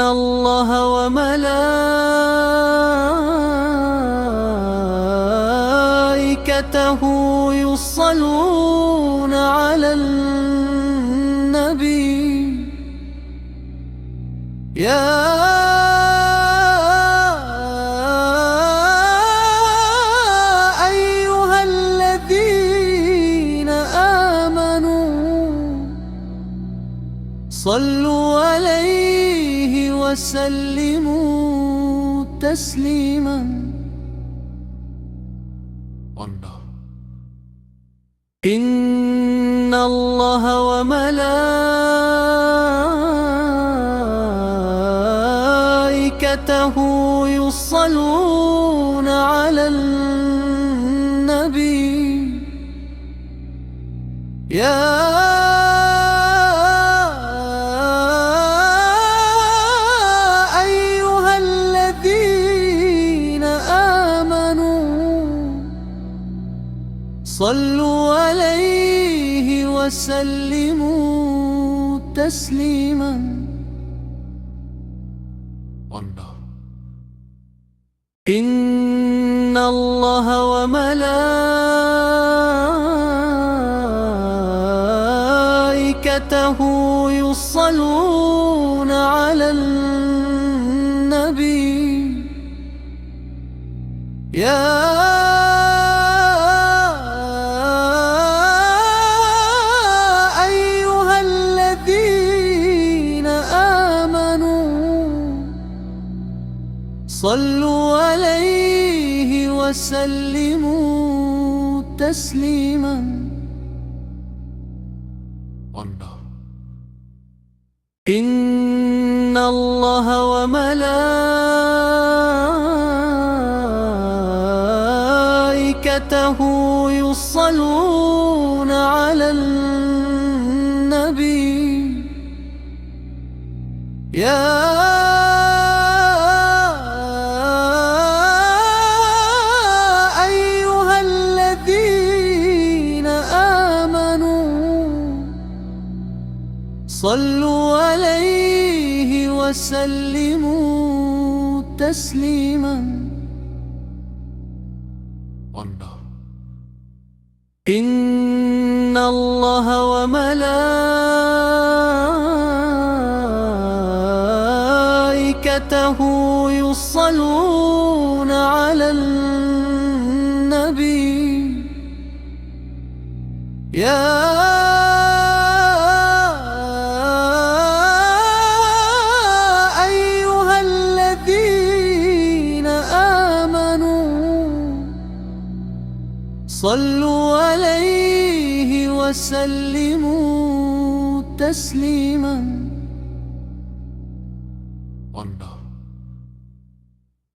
الله وملائكته يصلون على النبي يا أيها الذين آمنوا صلوا عليه وسلموا تسليما. إن الله وملائكته يصلون على النبي يا أيها الذين آمنوا صلوا عليه وسلموا تسليما. إن الله وملائكته يصلون على النبي يا أيها الذين آمنوا صلوا عليه وسلموا تسليما. إن الله وملائكته يصلون على النبي يا أيها الذين آمنوا صلوا عليه وسلموا تسليما. إن الله وملائكته يصلون على النبي يا أيها الذين آمنوا صلوا عليه وسلموا تسليما.